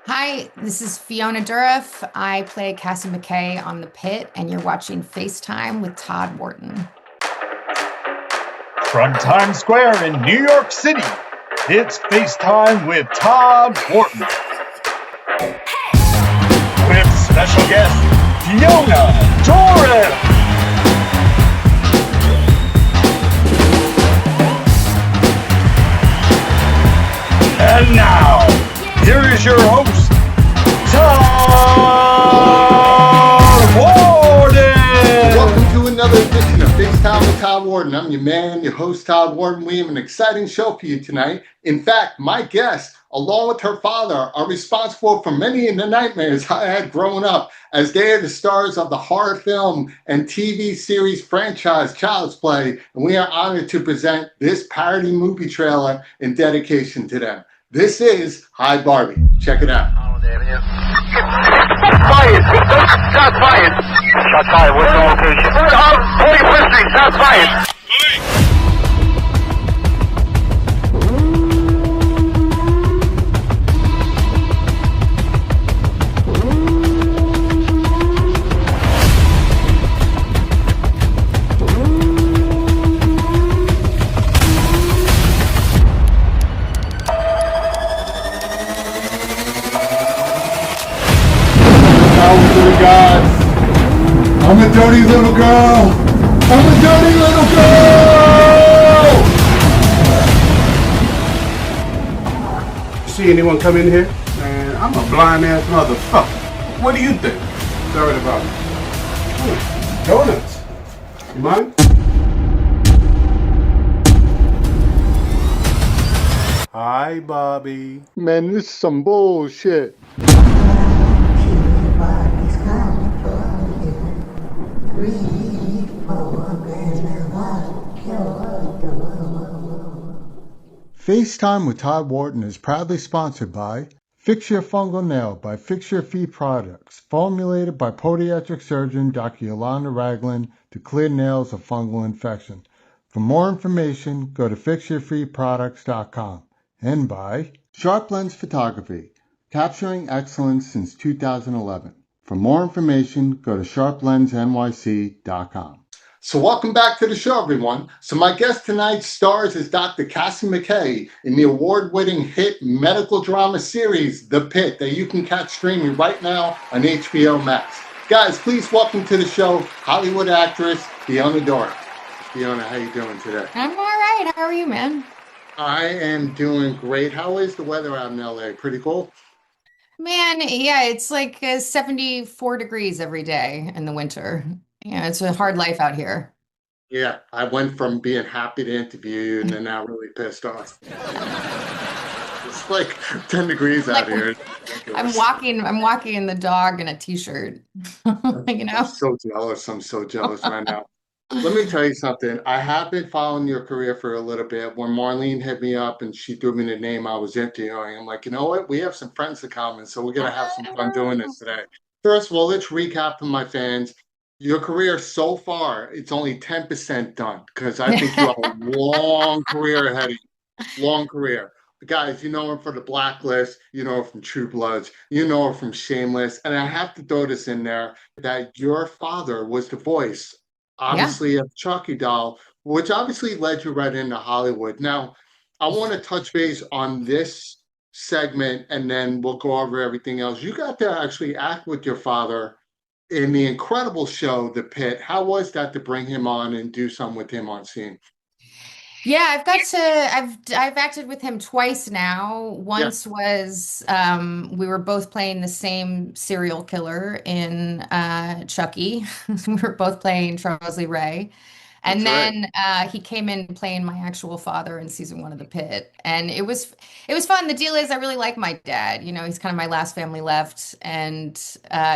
Hi, this is Fiona Dourif. I play Cassie McKay on The Pitt, and you're watching FaceTime with Todd Wharton. From Times Square in New York City, it's FaceTime with Todd Wharton. With special guest, Fiona Dourif. And now, here is your host, Todd Wharton. Welcome to another edition of FaceTime with Todd Wharton. I'm your man, your host, Todd Wharton. We have an exciting show for you tonight. In fact, my guest, along with her father, are responsible for many of the nightmares I had growing up, as they are the stars of the horror film and TV series franchise Child's Play, and we are honored to present this parody movie trailer in dedication to them. This is Hi Barbie. Check it out. Fired! Shots fired! Shots fired. What's the location? 41st Street. Shots fired. Guys, I'm a dirty little girl. I'm a dirty little girl. See anyone come in here? Man, I'm a blind ass motherfucker. What do you think? Sorry about it. Donuts. You mind? Hi, Bobby. Man, this is some bullshit. FaceTime with Todd Wharton is proudly sponsored by Fix Your Fungal Nail by Fix Your Feet Products, formulated by podiatric surgeon Dr. Yolanda Ragland to clear nails of fungal infection. For more information, go to fixyourfeetproducts.com. And by Sharp Lens Photography, capturing excellence since 2011. For more information, go to sharplensnyc.com. So welcome back to the show, everyone. So my guest tonight stars as Dr. Cassie McKay in the award-winning hit medical drama series, The Pitt, that you can catch streaming right now on HBO Max. Guys, please welcome to the show Hollywood actress Fiona Dourif. Fiona, how you doing today? I'm all right. How are you, man? I am doing great. How is the weather out in LA? Pretty cold? Man, yeah, it's like 74 degrees every day in the winter. Yeah, it's a hard life out here. Yeah, I went from being happy to interview you and then now really pissed off. It's like 10 degrees out here. I'm walking the dog in a t-shirt. You know? I'm so jealous. I'm so jealous right now. Let me tell you something. I have been following your career for a little bit. When Marlene hit me up and she threw me the name I was interviewing, I'm like, you know what? We have some friends in common, so we're going to have some fun doing this today. First of all, let's recap for my fans. Your career so far, it's only 10% done because I think you have a long career ahead of you. Long career. Guys, you know him for the Blacklist, you know him from True Bloods, you know him from Shameless, and I have to throw this in there that your father was the voice, obviously, of Chucky doll, which obviously led you right into Hollywood. Now, I want to touch base on this segment and then we'll go over everything else. You got to actually act with your father in the incredible show, The Pitt. How was that to bring him on and do something with him on scene? Yeah, I've acted with him twice now. Once was we were both playing the same serial killer in Chucky. We were both playing Charles Lee Ray. And That's then he came in playing my actual father in season 1 of The Pit. And it was fun. The deal is I really like my dad. You know, he's kind of my last family left. And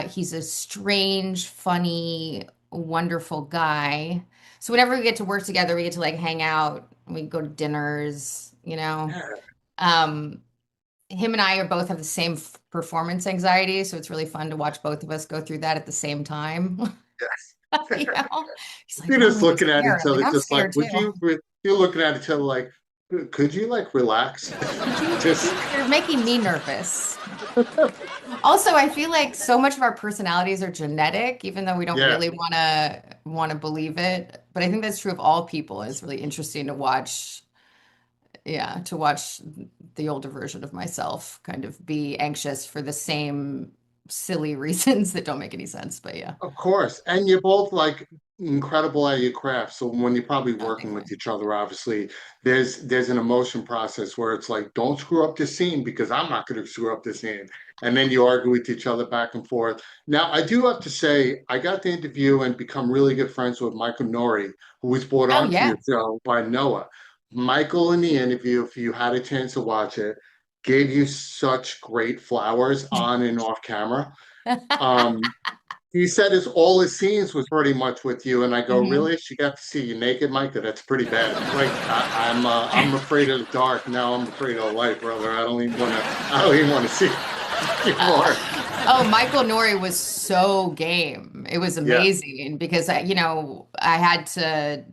he's a strange, funny, wonderful guy. So whenever we get to work together, we get to like hang out. We go to dinners, you know. Um, him and I are both have the same performance anxiety, so it's really fun to watch both of us go through that at the same time. Yes. You know, he's like, You're "Mom, just are you looking at scared?" each I'm other, like, "I'm just like, scared too." you're looking at each other like, Could you like relax? Just You're making me nervous. Also, I feel like so much of our personalities are genetic, even though we don't yeah. really want to believe it. But I think that's true of all people. And it's really interesting to watch, yeah, to watch the older version of myself kind of be anxious for the same silly reasons that don't make any sense. But yeah, Of course. And you're both like incredible at your craft. So when you're probably oh, working thank you. with each other, obviously, there's an emotion process where it's like, don't screw up the scene because I'm not going to screw up the scene. And then you argue with each other back and forth. Now, I do have to say, I got to interview and become really good friends with Michael Nori, who was brought Oh onto yeah. your show by Noah. Michael, in the interview, if you had a chance to watch it, gave you such great flowers on and off camera. Um, he said all his scenes was pretty much with you, and I go, Mhm. really? She got to see you naked, Micah? That's pretty bad. Like I'm afraid of the dark. Now I'm afraid of the light, brother. I don't even want to see anymore. Oh, Michael Nori was so game. It was Yeah, amazing because I had to,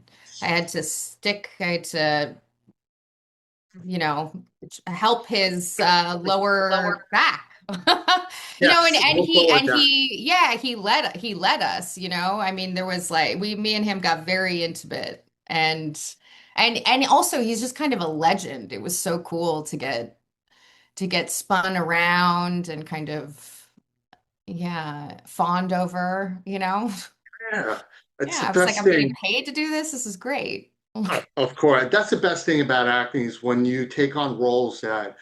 help his lower back. And yes, and we'll he call it and that. he yeah, he led us, I mean there was like me and him got very intimate and also he's just kind of a legend. It was so cool to get spun around and kind of yeah, fawned over. Yeah, it's the Yeah, I was like, best I'm getting thing. paid to do this. This is great. Of course, that's the best thing about acting is when you take on roles that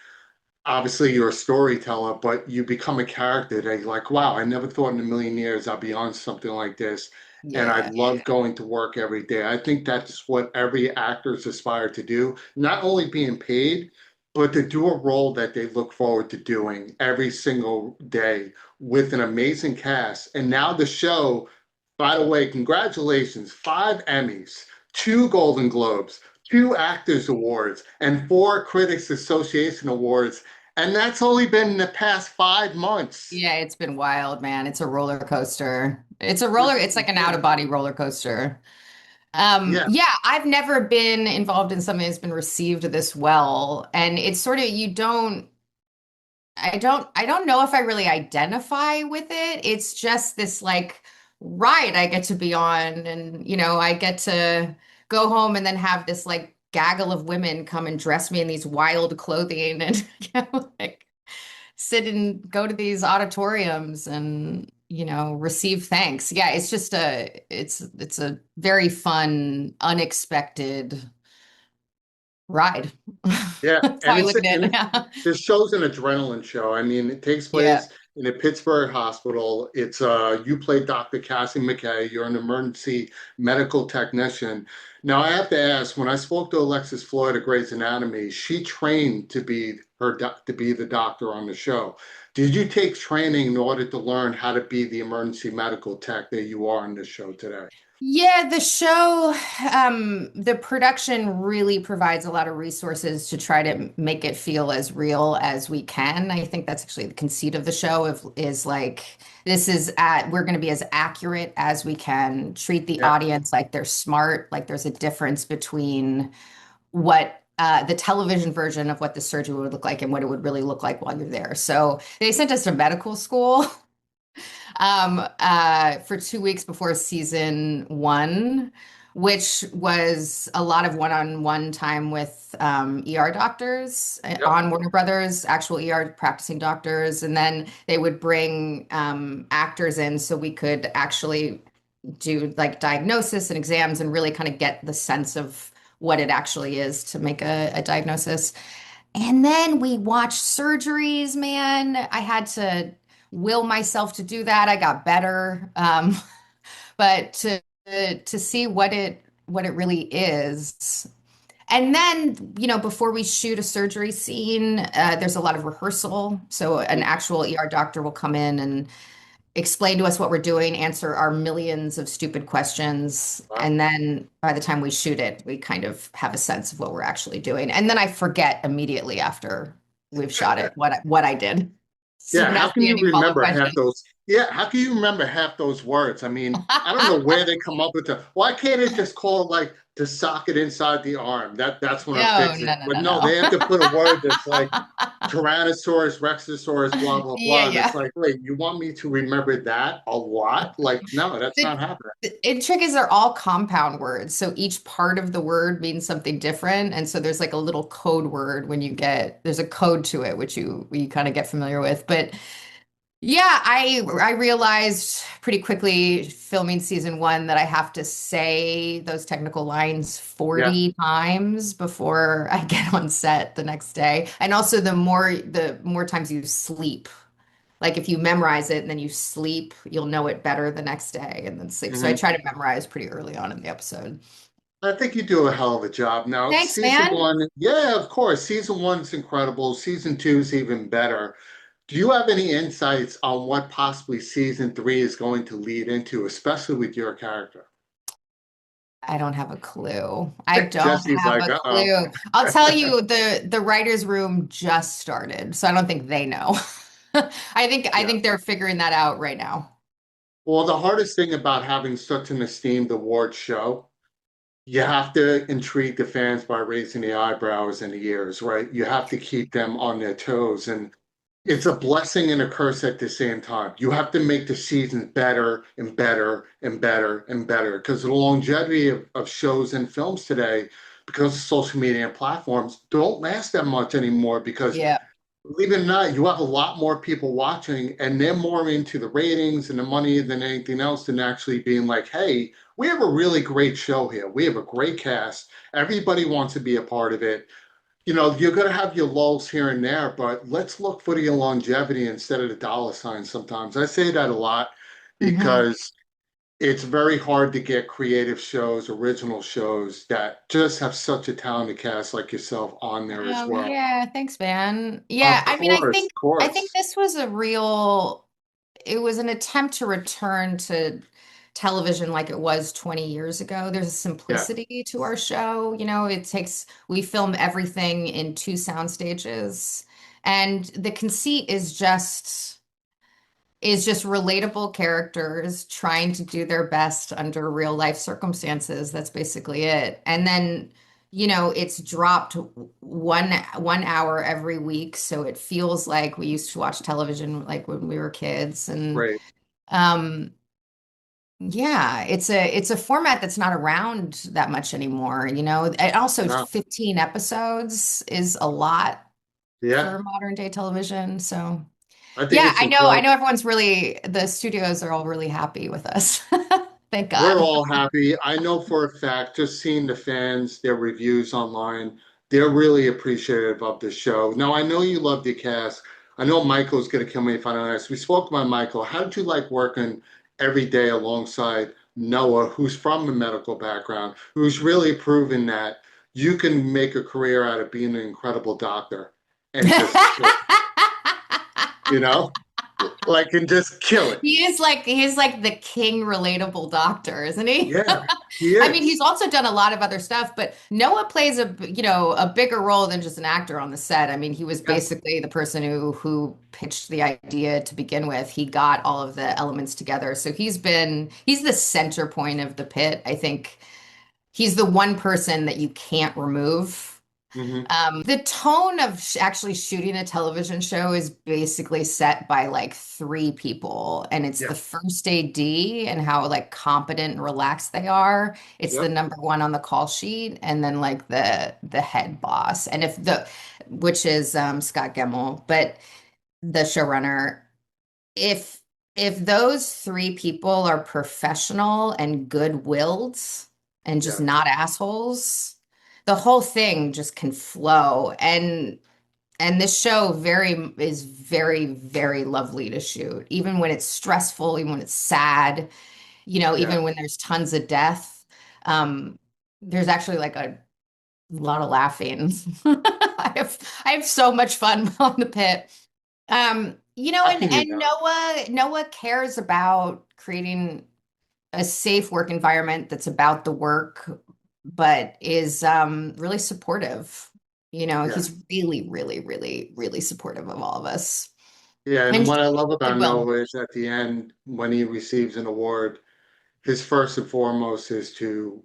obviously you're a storyteller, but you become a character that you're like, wow, I never thought in a million years I'd be on something like this. And I Yeah. love going to work every day. I think that's what every actor's aspire to do, not only being paid, but to do a role that they look forward to doing every single day with an amazing cast. And now the show, by the way, congratulations, 5 Emmys, 2 Golden Globes, 2 Actors Awards, and 4 Critics Association Awards, and that's only been in the past 5 months. Yeah, it's been wild, man. It's a roller coaster. This is It's like an out of insane. body roller coaster. Yeah, Yeah, I've never been involved in something that's been received this well. And it's sort of, I don't know if I really identify with it. It's just this like ride I get to be on. And, I get to go home and then have this like gaggle of women come and dress me in these wild clothing and, like sit and go to these auditoriums and receive thanks. Yeah, it's a very fun, unexpected ride. yeah, That's how and I it's look at and it. it's this show's an adrenaline show. I mean, it takes Yeah. place in a Pittsburgh hospital. It's you play Dr. Cassie McKay. You're an emergency medical technician. Now, I have to ask, when I spoke to Alexis Floyd at Grey's Anatomy, she trained to be the doctor on the show. Did you take training in order to learn how to be the emergency medical tech that you are on the show today? Yeah, the production really provides a lot of resources to try to make it feel as real as we can. I think that's actually the conceit of the show is like we're going to be as accurate as we can, treat the Yeah, audience like they're smart, like there's a difference between what the television version of what the surgery would look like and what it would really look like while you're there. So they sent us to medical school for 2 weeks before season one, which was a lot of one-on-one time with ER doctors yep. on Warner Brothers, actual ER practicing doctors, and then they would bring actors in so we could actually do like diagnosis and exams and really kind of get the sense of what it actually is to make a diagnosis. And then we watched surgeries, man. I had to will myself to do that. I got better. But to see what it really is. And then, before we shoot a surgery scene, there's a lot of rehearsal. So an actual ER doctor will come in and explain to us what we're doing, answer our millions of stupid questions, Wow. and then by the time we shoot it, we kind of have a sense of what we're actually doing. And then I forget immediately after we've shot it what I did. So Yeah, don't how ask can me you any follow-up remember half questions. those? Yeah, how can you remember half those words? I mean, I don't know where they come up with the. Why can't it just call it like the socket inside the arm? That's when I No, fix it. no, no, But no, no, they have to put a word that's like no. Tyrannosaurus, Rexosaurus, blah blah Yeah, blah. And it's yeah. like, wait, you want me to remember that a lot? Like, no, that's The, not happening. the trick is they're all compound words. So each part of the word means something different. And so there's like a little code word when you get, there's a code to it, which you kind of get familiar with. But yeah, I realized pretty quickly filming season one that I have to say those technical lines Yeah. 40 times before I get on set the next day. And also the more times you sleep. Like if you memorize it and then you sleep, you'll know it better the next day and then sleep. So I Hmm. try to memorize pretty early on in the episode. I think you do a hell of a job. Now, Thanks, season man. one, yeah, of course. Season one's incredible. Season two is even better. Do you have any insights on what possibly season three is going to lead into, especially with your character? I don't have a clue. I don't Jesse's have like, a uh-oh. clue. I'll tell you, the writers' room just started, so I don't think they know. I Yeah. think they're figuring that out right now. Well, the hardest thing about having such an esteemed award show, you have to intrigue the fans by raising the eyebrows and the ears, right? You have to keep them on their toes. And it's a blessing and a curse at the same time. You have to make the seasons better and better and better and better because the longevity of shows and films today, because of social media and platforms, don't last that much anymore because Yeah. believe it or not, you have a lot more people watching and they're more into the ratings and the money than anything else than actually being like, hey, we have a really great show here. We have a great cast. Everybody wants to be a part of it. You're going to have your lulls here and there, but let's look for the longevity instead of the dollar signs sometimes. I say that a lot Hmm. because it's very hard to get creative shows, original shows that just have such a talented cast like yourself on there as Oh well. yeah, thanks, man. Yeah, Of I mean, I course, think of I think course. this was a real. It was an attempt to return to television like it was 20 years ago. There's a Yeah. simplicity to our show. We film everything in two sound stages, and the conceit is just relatable characters trying to do their best under real life circumstances. That's basically it. And then, it's dropped one hour every week, so it feels like we used to watch television like when we were kids. And Great. um yeah, it's a format that's not around that much anymore, And also No. 15 episodes is a lot Yeah. for modern day television. So I think yeah, it's I know incredible. the studios are all really happy with us. Thank We're God. all happy. I know for a fact, just seeing the fans, their reviews online, they're really appreciative of the show. Now, I know you love the cast. I know Michael's going to kill me if I don't ask. We spoke about Michael. How did you like working every day alongside Noah, who's from a medical background, who's really proven that you can make a career out of being an incredible doctor and just kill it, you know? Like, and just kill it. He's like the king relatable doctor, isn't he? Yeah, he I mean, he's is. also done a lot of other stuff, but Noah plays a bigger role than just an actor on the set. I mean, he was Yeah. basically the person who pitched the idea to begin with. He got all of the elements together. So he's the center point of the pit. I think he's the one person that you can't remove. Hmm. The tone of actually shooting a television show is basically set by like three people, and it's the Yeah. first AD and how like competent and relaxed they are. It's the Yep. number one on the call sheet, and then like the head boss, and which is Scott Gemmell, but the showrunner. If if those three people are professional and good-willed and just Yeah. not assholes, the whole thing just can flow. And this show is very, very lovely to shoot, even when it's stressful, even when it's sad, Yeah. even when there's tons of death. Um, there's actually like a lot of laughing. I have so much fun on the pit. How And can you and not? Noah cares about creating a safe work environment that's about the work, but is really supportive. Yeah. He's really, really, really, really supportive of all of us. Yeah, and And what I love about goodwill. Noah is at the end, when he receives an award, his first and foremost is to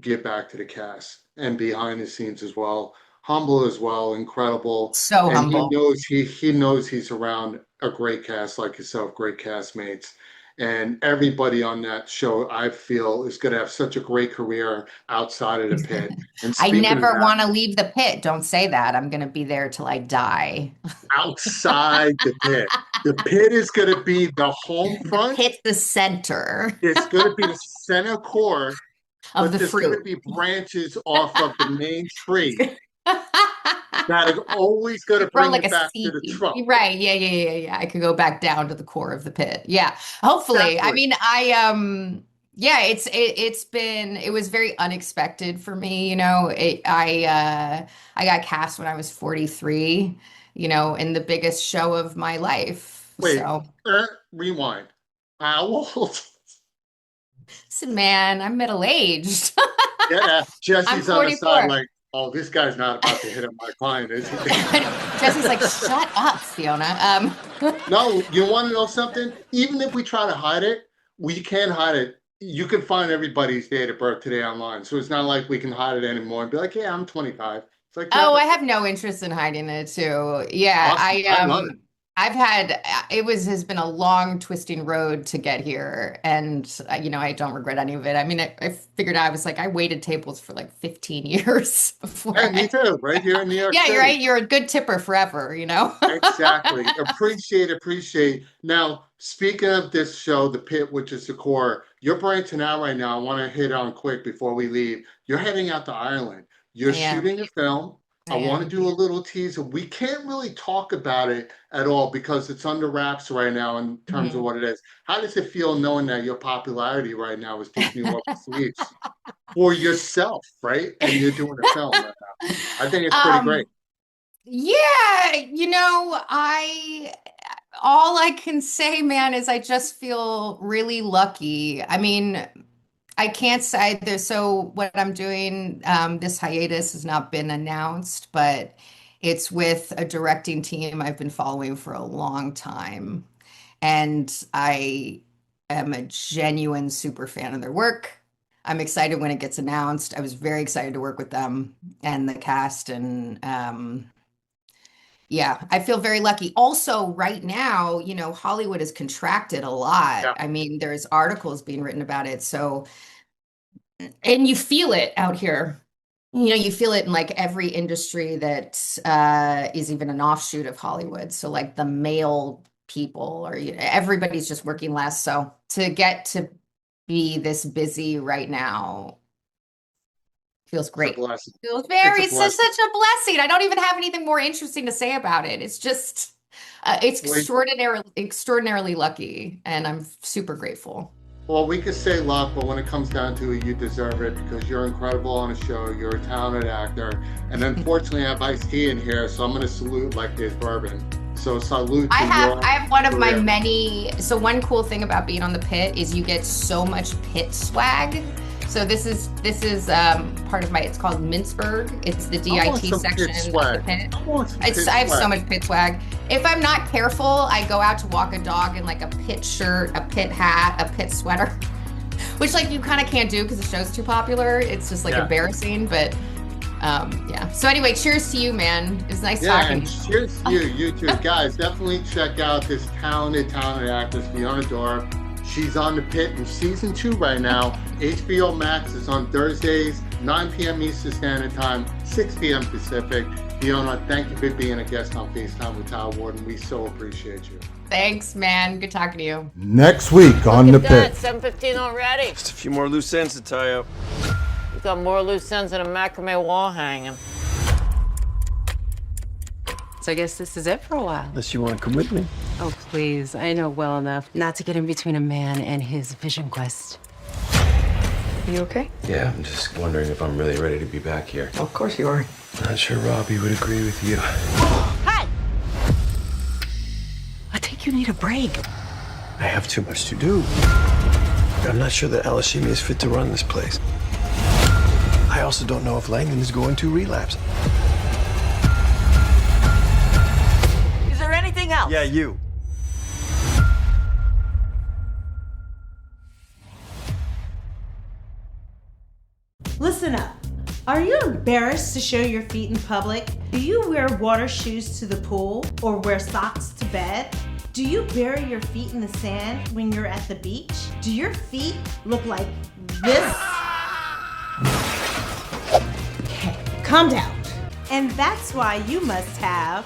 give back to the cast and behind the scenes as well. Humble as well, incredible. So And he humble. knows he knows he's around a great cast like yourself, great castmates. And everybody on that show, I feel, is going to have such a great career outside of the pit. And I speaking of never that, want to leave the pit. Don't say that. I'm going to be there till I die. outside the pit is going to be the home The front. pit's the center It's going to be the center core, of but the there's going to fruit. be branches off of the main tree that are always going to Grow bring like it a back to the seed. trunk. Right. Yeah. I could go back down to the core of the pit. Yeah. Hopefully. I Exactly. mean, yeah, it was very unexpected for me, I got cast when I was 43, in the biggest show of my life. Wait, So, rewind. How old? listen, man, I'm middle-aged. Yeah, I'm Jesse's on the side 44. like, oh, this guy's not about to hit on my client, is he? Jesse's like, shut up, Fiona. No, you want to know something? Even if we try to hide it, we can't hide it. You can find everybody's date of birth today online. So it's not like we can hide it anymore and be like, yeah, I'm 25. It's like, yeah, Oh, I that's have no interest in hiding it too. Yeah, awesome. I love it. I've had has been a long twisting road to get here, and I don't regret any of it. I mean, I figured I was like I waited tables for like 15 years before Hey, me too, right here in New York Yeah, you're City. right. You're a good tipper forever, Exactly. Appreciate. Now, speaking of this show, The Pit, which is the core, you're branching out right now. I want to hit on quick before we leave. You're heading out to Ireland. You're I am. shooting a film. I I want to am. do a little teaser. We can't really talk about it at all because it's under wraps right now in terms of Mhm. what it is. How does it feel knowing that your popularity right now is taking you off the streets for yourself, right? And you're doing a film right now. I think it's pretty great. Um, yeah, I all I can say, man, is I just feel really lucky. I mean, I can't say there's so what I'm doing, this hiatus has not been announced, but it's with a directing team I've been following for a long time. And I am a genuine super fan of their work. I'm excited when it gets announced. I was very excited to work with them and the cast. And yeah, I feel very lucky. Also, right now, Hollywood has contracted a lot. Yeah. I mean, there's articles being written about it. So, and you feel it out here. You feel it in like every industry that is even an offshoot of Hollywood. So like the male people or everybody's just working less. So to get to be this busy right now feels great. It's a blessing. Feels It's a blessing. such a blessing. I don't even have anything more interesting to say about it. It's just it's extraordinarily lucky, and I'm super grateful. Well, we could say luck, but when it comes down to it, you deserve it because you're incredible on the show. You're a talented actor. And unfortunately, I have Ice-T in here, so I'm going to salute like there's bourbon. So salute to I have one of my career. many. So one cool thing about being on the Pit is you get so much Pit swag. So this is part of my. It's called Mintzburg. It's the I want DIT some section Pitt of swag. the Pit. I want some Pitt I have so swag. much Pit swag. If I'm not careful, I go out to walk a dog in like a Pit shirt, a Pit hat, a Pit sweater, which like you kind of can't do because the show's too popular. It's just like Yeah. embarrassing, but yeah. So anyway, cheers to you, man. It's nice talking And to you. cheers to you too. Guys, definitely check out this talented actress, Fiona Dourif. She's on the Pit in season 2 right now. HBO Max is on Thursdays, 9 p.m. Eastern Standard Time, 6 p.m. Pacific. Fiona, thank you for being a guest on FaceTime with Todd Wharton. We so appreciate you. Thanks, man. Good talking to you. Next week on The Pit. 7:15 already. Just a few more loose ends to tie up. We've got more loose ends than a macrame wall hanging. So I guess this is it for a while. Unless you want to come with me. Oh, please. I know well enough not to get in between a man and his vision quest. Are you okay? Yeah, I'm just wondering if I'm really ready to be back here. Of course you are. Not sure Robbie would agree with you. Hey! I think you need a break. I have too much to do. I'm not sure that Alashimi is fit to run this place. I also don't know if Langdon is going to relapse. Is there anything else? Yeah, you. Listen up. Are you embarrassed to show your feet in public? Do you wear water shoes to the pool or wear socks to bed? Do you bury your feet in the sand when you're at the beach? Do your feet look like this? Okay, calm down. And that's why you must have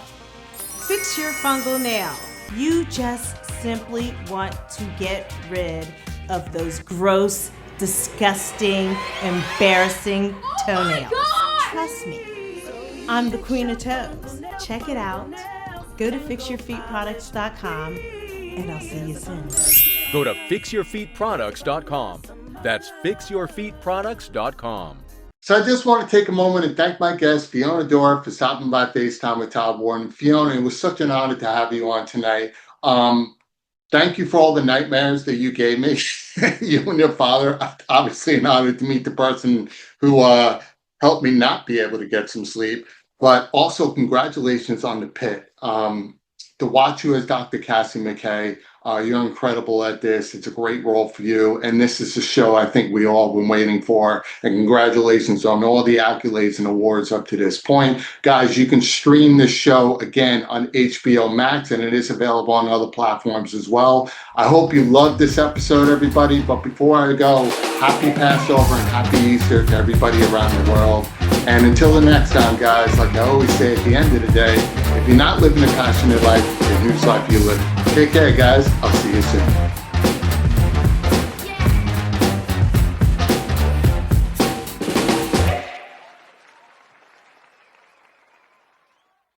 Fix Your Fungal Nail. You just simply want to get rid of those gross, disgusting, embarrassing toenails. Trust me, I'm the queen of toes. Check it out. Go to fixyourfeetproducts.com and I'll see you soon. Go to fixyourfeetproducts.com. That's fixyourfeetproducts.com. So I just want to take a moment and thank my guest, Fiona Dourif, for stopping by FaceTime with Todd Wharton. Fiona, it was such an honor to have you on tonight. Thank you for all the nightmares that you gave me. You and your father, obviously an honor to meet the person who helped me not be able to get some sleep. But also congratulations on the Pitt. To watch you as Dr. Cassie McKay, you're incredible at this. It's a great role for you. And this is a show I think we all been waiting for. And congratulations on all the accolades and awards up to this point. Guys, you can stream this show again on HBO Max, and it is available on other platforms as well. I hope you loved this episode, everybody. But before I go, happy Passover and happy Easter to everybody around the world. And until the next time, guys, like I always say at the end of the day, if you're not living a passionate life, then whose life you live? Take care, guys. I'll see you soon.